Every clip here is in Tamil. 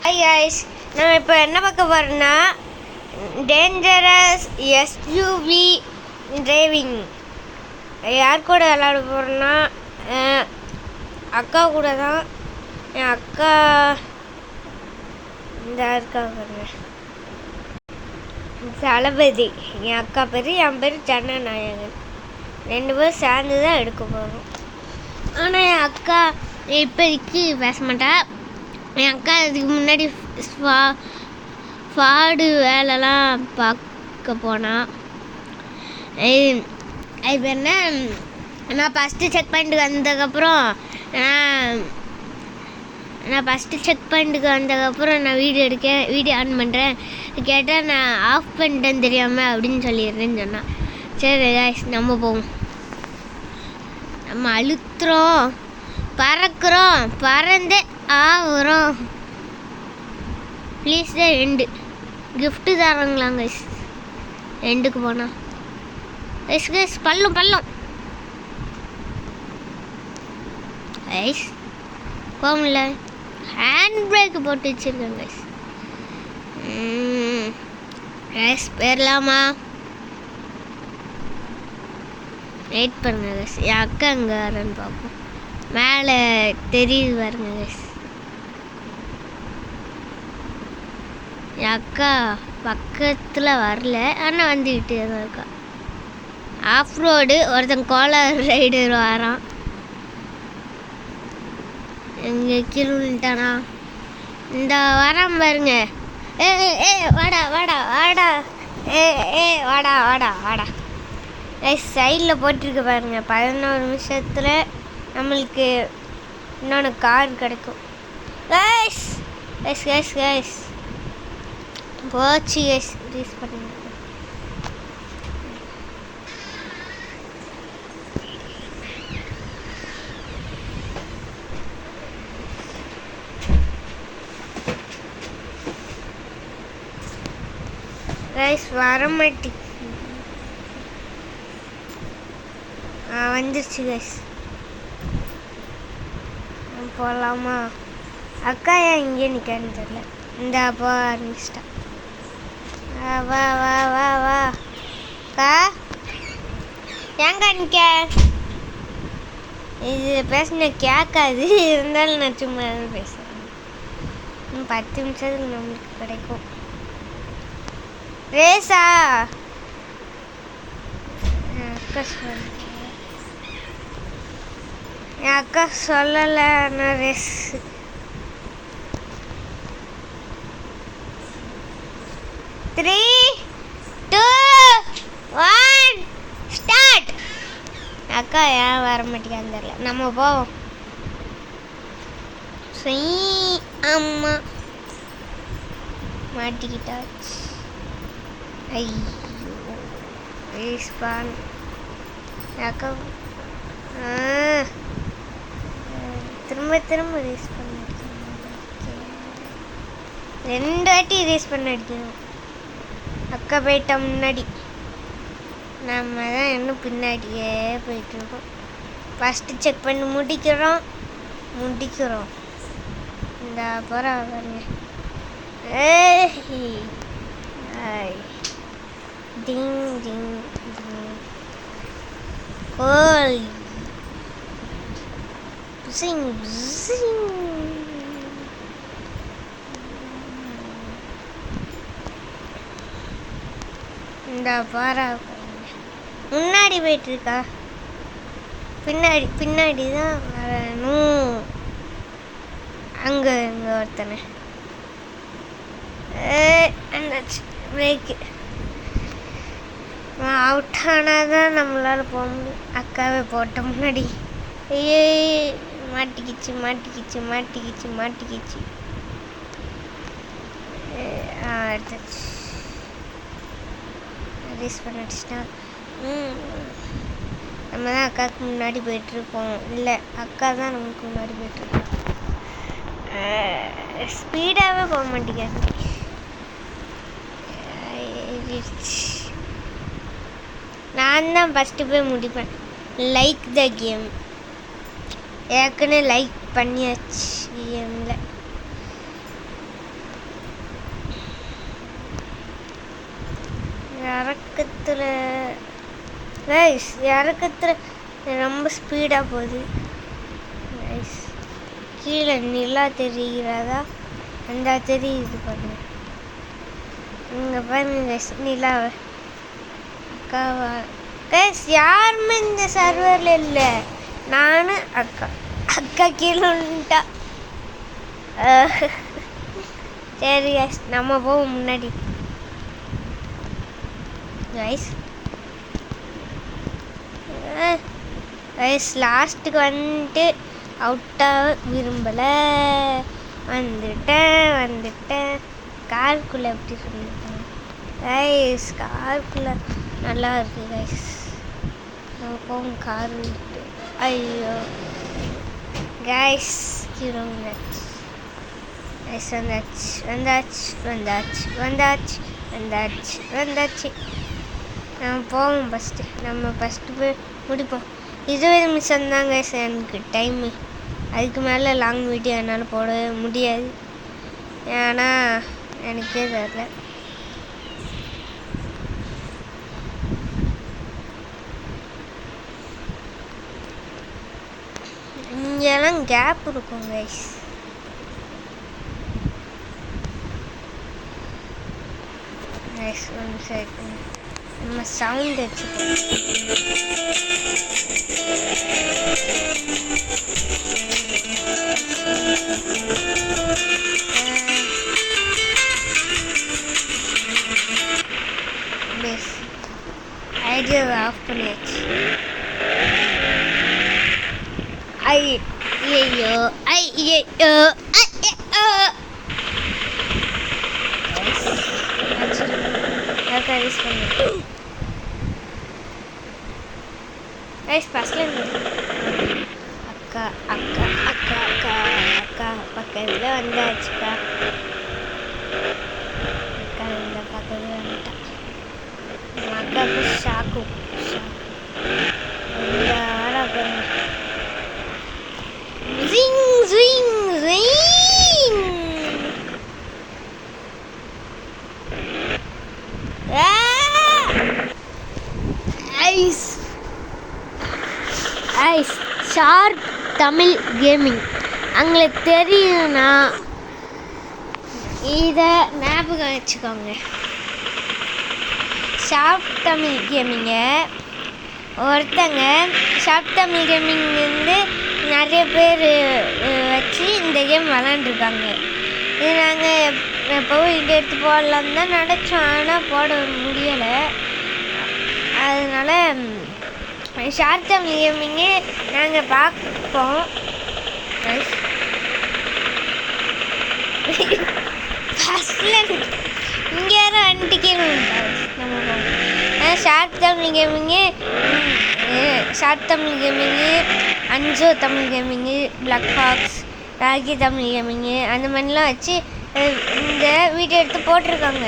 ஹாய் கைஸ், நம்ம இப்போ என்ன பார்க்க போகிறோம்னா டேஞ்சரஸ் எஸ்யூவி டிரைவிங். யார் கூட விளாட போகிறோன்னா அக்கா கூட தான். என் அக்கா இந்த இருக்கா பாருங்க, தளபதி. என் அக்கா பேர், என் பேர் ஜனநாயகன். 2 பேரும் சேர்ந்து தான் எடுக்க போகிறோம். ஆனால் என் அக்கா இப்போதைக்கு பேச மாட்டா. என் அக்கா இதுக்கு முன்னாடி ஃபாடு வேலைலாம் பார்க்க போனான். இப்போ என்ன, நான் ஃபஸ்ட்டு செக் பாயிண்ட்டுக்கு வந்ததுக்கப்புறம் நான் வீடியோ ஆன் பண்ணுறேன். கேட்டால் நான் ஆஃப் பண்ணிட்டேன்னு தெரியாமல் அப்படின்னு சொல்லிடுறேன்னு சொன்னான். சரி guys, நம்ம போவோம். நம்ம அழுத்துறோம், பறக்கிறோம், பறந்தே ஆகுறோம். ப்ளீஸ் தான் எண்டு கிஃப்ட்டு தராங்களாங்க கைஸ். எண்டுக்கு போனால் கைஸ் பள்ளம் கைஸ் போக முடியல. ஹேண்ட் பிரேக் போட்டு வச்சுருக்கேன் கைஸ். கைஸ் போயிடலாமா? வெயிட் பண்ணுங்க கைஸ். என் அக்கா அங்கே வரேன்னு பார்ப்போம். மேலே தெரியுது பாருங்க கைஸ். என் அக்கா பக்கத்தில் வரல, ஆனால் வந்துக்கிட்டே தான் இருக்கா. ஆஃப் ரோடு ஒருத்தன் கோலர் ரைடர் வரான். எங்கே கீழ்ட்டானா இந்த வரான் பாருங்க. வாடா வாடா. சைடில் போட்டிருக்க பாருங்க. 11 நிமிஷத்தில் நம்மளுக்கு இன்னொன்று கார் கிடைக்கும். கைஸ் போச்சு கைஸ், ரீஸ் பண்ணி கைஸ் வரமாட்டி வந்துருச்சு கைஸ். போகலாமா? அக்கா ஏன் இங்கே நிற்கான்னு தெரியல. இந்த அப்பா ஆரம்பிச்சிட்டா. வா அக்கா, ஏங்க நிற்க? இது பேசின கேட்காது, இருந்தாலும் நான் சும்மா பேசுகிறேன். 10 நிமிஷத்துக்கு நம்மளுக்கு கிடைக்கும். ரேஸா என் அக்கா சொல்லலை. நான் ரேஸ் 3, 2, 1 ஸ்டார்ட். அக்கா ஏன் வர மாட்டேங்கான்னு தெரியல. நம்ம போவோம். அம்மா மாட்டிக்கிட்டாச்சு. ஐயோ ரேஸ் பான். அக்கா திரும்ப ரேஸ் பண்ண 2 வாட்டி ரேஸ் பண்ண அடிக்கணும். அக்கா போயிட்ட முன்னாடி, நம்ம தான் இன்னும் பின்னாடியே போயிட்டுருக்கோம். ஃபஸ்ட்டு செக் பண்ணி முடிக்கிறோம். இந்த அப்புறம் பாருங்க. டிங் ஓய் புசிங். இந்த பாரா முன்னாடி போயிட்டு இருக்கா. பின்னாடி தான் வரணும். அங்கே ஒருத்தனை பிரேக்கு அவுட் ஆனால் தான் நம்மளால் போக முடியும். அக்காவே போட்ட முன்னாடி மாட்டிக்கிச்சு. எடுத்துச்சு. ரேஸ் பண்ண அடிச்சிட்டா. நம்ம தான் அக்காவுக்கு முன்னாடி போயிட்டுருக்கோம். இல்லை, அக்கா தான் நமக்கு முன்னாடி போயிட்டுருக்கோம். ஸ்பீடாகவே போக மாட்டேங்காது. நான் தான் ஃபஸ்ட்டு போய் முடிப்பேன். Like the game. ஏற்கனவே லைக் பண்ணியாச்சு கேமில். இறக்கத்தில் கைஸ் இறக்கத்தில் ரொம்ப ஸ்பீடாக போகுது கைஸ். கீழே நிலா தெரிகிறதா? அந்த தெரியுது பாருங்க. இங்கே பாருங்க கைஸ் நிலாவை. அக்காவா கைஸ் யாருமே இந்த சர்வரில் இல்லை, நானும் அக்கா. அக்கா கீழே வந்துட்டா. சரி கைஸ் நம்ம போவோம் முன்னாடி. கைஸ் கைஸ் லாஸ்ட்டுக்கு வந்துட்டு அவுட்டாக விரும்பலை. வந்துட்டேன் காருக்குள்ளே எப்படி சொல்லிட்டேன் கைஸ். காருக்குள்ளே நல்லா இருக்கு கைஸ். நம்ம போவோம் கார் விட்டு. ஐயோ கைஸ் கீழே கைஸ் வந்தாச்சு. நம்ம போவோம் நம்ம ஃபஸ்ட்டு போய் முடிப்போம். 20 நிமிஷம் தான் கைஸ் எனக்கு டைமு. அதுக்கு மேலே லாங் வீடியோ என்னால் போட முடியாது, ஏன்னா எனக்கே தெரியல. இங்கெல்லாம் கேப் இருக்கும் கைஸ். ஒன் செகண்ட் நம்ம சவுண்ட் வச்சுக்கோம். ஐடியாவை ஆஃப் பண்ணியாச்சு. ஐயோ அக்கா பக்கத்தில் வந்தாச்சுக்கா. அக்கா இந்த பக்கத்தில் வந்துட்டா. அக்காவுக்கு ஷாக்கும் இந்த ஆடா பாருங்க. ஷார்ப் தமிழ் கேமிங் அவங்களுக்கு தெரியும்னா இதை ஞாபகம் வச்சுக்கோங்க. ஷார்ப் தமிழ் கேமிங்க ஒருத்தங்க ஷார்ப் தமிழ் கேமிங் வந்து நிறைய பேர் வச்சு இந்த கேம் விளாண்டுருக்காங்க. இது நாங்கள் எப்போவும் இதை எடுத்து போடலான்னு தான் நினச்சோம், ஆனால் போட முடியலை. அதனால் ஷார்ப் தமிழ் கேமிங்கு நாங்கள் பார்ப்போம். ஃபஸ்ட்டில் இங்கே யாரும் வந்துட்டு நம்ம போவோம். Sharp Tamil கேமிங்கு அஞ்சோ Tamil கேமிங்கு, black Fox, ragi Tamil கேமிங்கு அந்த மாதிரிலாம் வச்சு இந்த வீடியோ எடுத்து போட்டிருக்காங்க.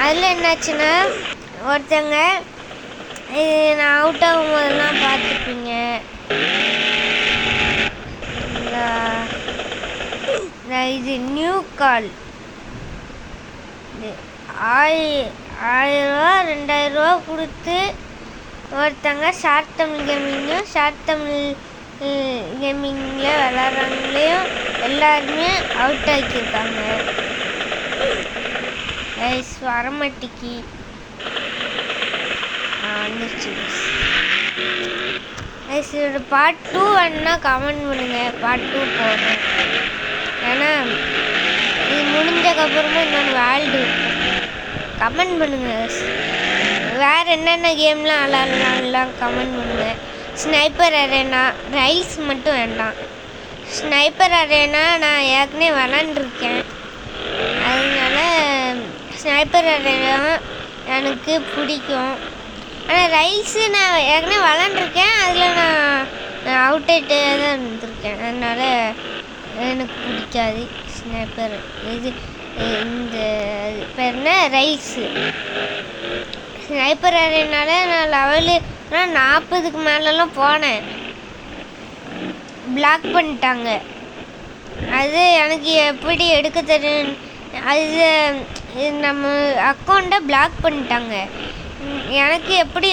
அதில் என்னாச்சுன்னா ஒருத்தங்க நான் அவுட் ஆகும் போதெல்லாம் பார்த்துப்பீங்க. இது நியூ கால் 1000 ரூபா 2000 ரூபா கொடுத்து ஒருத்தங்க ஷார்ட் தமிழ் கேமிங்கும் ஷார்ட் தமிழ் கேமிங்கில் விளாட்றவங்களையும் எல்லாருமே அவுட் ஆக்கியிருக்காங்க. வரமாட்டிக்கு வந்துருச்சு. இதோட பார்ட் 2 வேணுன்னா கமெண்ட் பண்ணுங்கள், பார்ட் 2 போடுறேன். ஏன்னா இது முடிஞ்சக்கப்புறமா இன்னொன்று வேர்ல்டு கமெண்ட் பண்ணுங்கள். வேறு என்னென்ன கேம்லாம் விளாட்லாம்லாம் கமெண்ட் பண்ணுங்கள். ஸ்னைப்பர் அரேனா ரைல்ஸ் மட்டும் வேண்டாம். ஸ்னைப்பர் அரேனா நான் ஏற்கனவே விளாண்டுருக்கேன், அதனால ஸ்னைப்பர் அரேனா எனக்கு பிடிக்கும். ஆனால் ரைல்ஸு நான் ஏற்கனவே விளாண்டுருக்கேன், அதில் நான் அவுட் ஆகிட்டே தான் இருந்திருக்கேன், அதனால் எனக்கு பிடிக்காது ஸ்னைப்பர். இது இந்த பேர் என்ன ரைல்ஸு. ஸ்னைப்பர் அரேனால நான் லெவலு 40க்கு மேலெலாம் போனேன், பிளாக் பண்ணிட்டாங்க. அது எனக்கு எப்படி எடுக்க தெரியும், அது நம்ம அக்கௌண்ட்டை பிளாக் பண்ணிட்டாங்க. எனக்கு எப்படி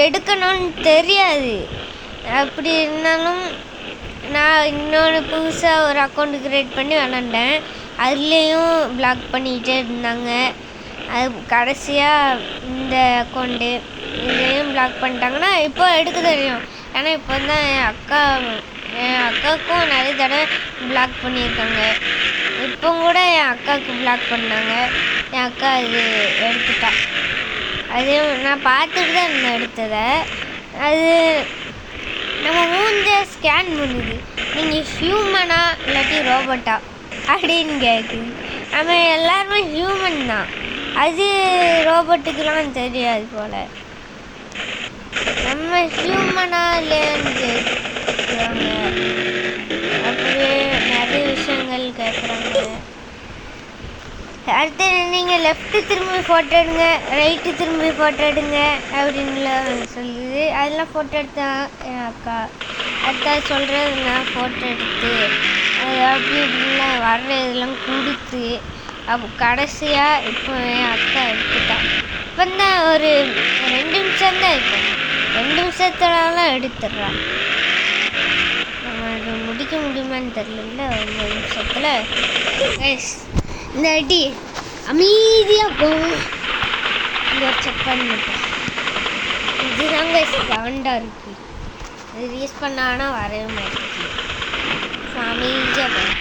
எடுக்கணும்னு தெரியாது. அப்படி இருந்தாலும் நான் இன்னொன்று புதுசாக ஒரு அக்கௌண்ட் க்ரியேட் பண்ணி விளாண்டேன். அதுலேயும் பிளாக் பண்ணிக்கிட்டே இருந்தாங்க. அது கடைசியாக இந்த அக்கௌண்ட்டு இதுலேயும் பிளாக் பண்ணிட்டாங்கன்னா இப்போ எடுக்க தெரியும். ஏன்னா இப்போ தான் என் அக்காவுக்கும் நிறைய தடவை பிளாக் பண்ணியிருக்காங்க. இப்போ கூட என் அக்காவுக்கு பிளாக் பண்ணாங்க. என் அக்கா அது எடுத்துட்டா. அதையும் நான் பார்த்துட்டு தான் இருந்தேன் எடுத்ததை. அது நம்ம மூஞ்ச ஸ்கேன் பண்ணுது. நீங்கள் ஹியூமனா இல்லாட்டி ரோபோட்டா அப்படின்னு கேட்குது. நம்ம எல்லாருமே ஹியூமன் தான். அது ரோபோட்டுக்கெலாம் தெரியாது போல். நம்ம ஹியூமனா இல்லைன்னு கேட்குறாங்க. அப்படியே நிறைய விஷயங்கள் கேட்குறாங்க. அடுத்து நீங்கள் லெஃப்ட்டு திரும்பி ஃபோட்டோ எடுங்க, ரைட்டு திரும்பி ஃபோட்டோ எடுங்க அப்படின்லாம் சொல்லுது. அதெல்லாம் ஃபோட்டோ எடுத்தேன் என் அக்கா. அடுத்தா சொல்கிறது நான் ஃபோட்டோ எடுத்து அது அப்படி இப்படிலாம் வர்ற இதெல்லாம் கொடுத்து அப்போ கடைசியாக இப்போ என் அக்கா எடுத்துட்டான். இப்போ தான் ஒரு 2 நிமிஷம் தான் இருக்கும். 2 நிமிஷத்துலலாம் எடுத்துடுறான். நம்ம அது முடிக்க முடியுமான்னு தெரியல. 1 நிமிஷத்தில் இந்த அடி அமைதியாக போகும். இங்கே செக் பண்ணிட்டேன். இதுதாங்க ஸ்டாண்டாக இருக்குது. இது ரீஸ் பண்ணானா வரவே மாட்டேங்குது. அமைதியாக போகும்.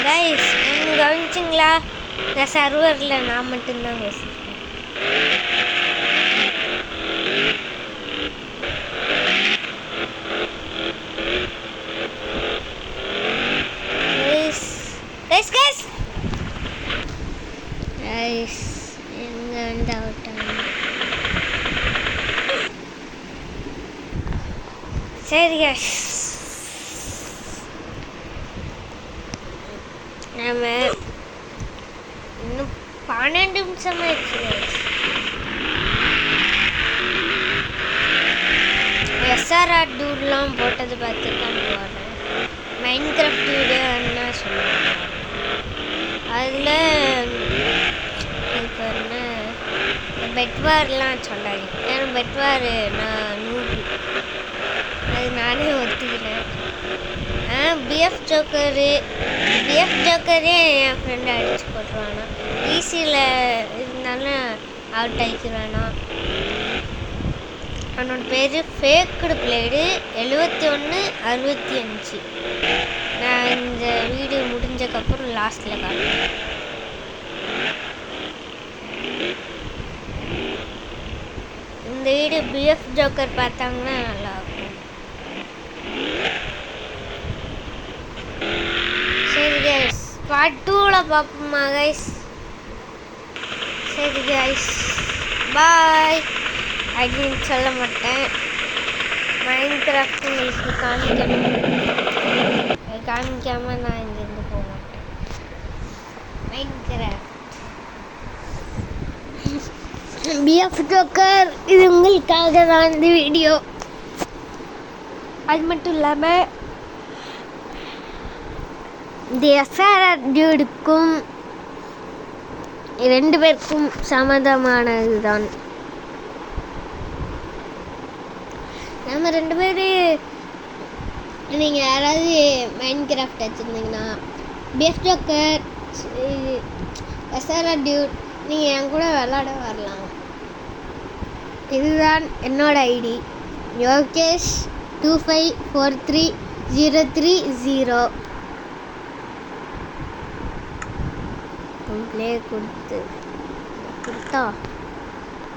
கைஸ் ஒன்று கவனிச்சிங்களா? இந்த சர்வரில் நான் மட்டும்தான் பேசுகிறேன். எங்கே வந்து அவுட்டாங்க. சரி கைஸ், நம்ம இன்னும் 12 நிமிஷம் ஆயிடுச்சு. எஸ்ஆர்ஆர் டூர்லாம் போட்டது பார்த்து தான் போகிறேன். மைன்கிராஃப்ட் வீடியோ என்ன சொல்லுவாங்க அதில் இப்போ என்ன பெட்வார்லாம் சொன்னாங்க. ஏன்னா பெட்வார் நான் 100 அது நானே ஒத்துக்கிறேன். பிஎஃப் ஜோக்கரே என் ஃப்ரெண்டை அடித்து போட்டுருவானா. ஈஸியில் இருந்தாலும் அவுட் ஆகிக்கிறானா. அவனோட பேர் ஃபேக்குடு பிளேடு 7165. நான் இந்த வீடியோ முடிஞ்சக்கப்புறம் லாஸ்ட்டில் காட்டுறேன். இந்த வீடியோ பிஎஃப் ஜோக்கர் பார்த்தாங்கன்னா நல்லாயிருக்கும். சரி கைஸ், பார்ட் 2ல் பார்ப்போமா கைஸ்? சரி கைஸ், பாய். அப்படின்னு சொல்ல மாட்டேன். மைன்கிராஃப்ட் உங்களுக்கு காமிக்காமல் நான் இங்கேருந்து போக மாட்டேன். மைன்கிராஃப்ட் பிஎஃப் ஜோக்கர் இது உங்களுக்காக தான் இந்த வீடியோ. அது மட்டும் இல்லாமல் இந்த எஸ்ஆர்ஆர் டியூடுக்கும் 2 பேருக்கும் சம்மதமானது தான். நம்ம 2 பேர் நீங்கள் யாராவது மைன்கிராஃப்ட் வச்சுருந்தீங்கன்னா பிஎஃப் ஜோக்கர் எஸ்ஆர்ஆர் டியூட் நீங்கள் என் கூட விளாட வரலாம். இதுதான் என்னோட ஐடி யோகேஷ் 2543030. ப்ளே கொடுத்தா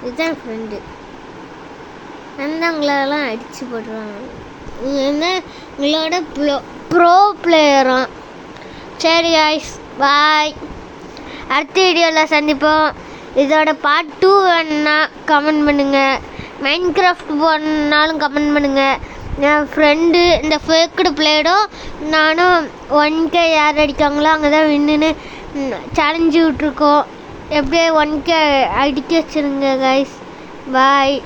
இதுதான் ஃப்ரெண்டு. உங்களெல்லாம் அடித்து போட்டுருவாங்க. என்ன உங்களோட ப்ரோ பிளேயரும். சரி காய்ஸ், பாய். அடுத்த வீடியோவில் சந்திப்போம். இதோட பார்ட் 2 வேணுன்னா கமெண்ட் பண்ணுங்கள். மைன்கிராஃப்ட் போனாலும் கமெண்ட் பண்ணுங்கள். என் ஃப்ரெண்டு இந்த ஃபேக்கடு பிளேடும் நானும் 1K யார் அடிக்காங்களோ அங்கே தான் வின்னுன்னு சேலஞ்சு விட்ருக்கோம். எப்படியே 1K அடிக்க வச்சுருங்க கைஸ். பாய்.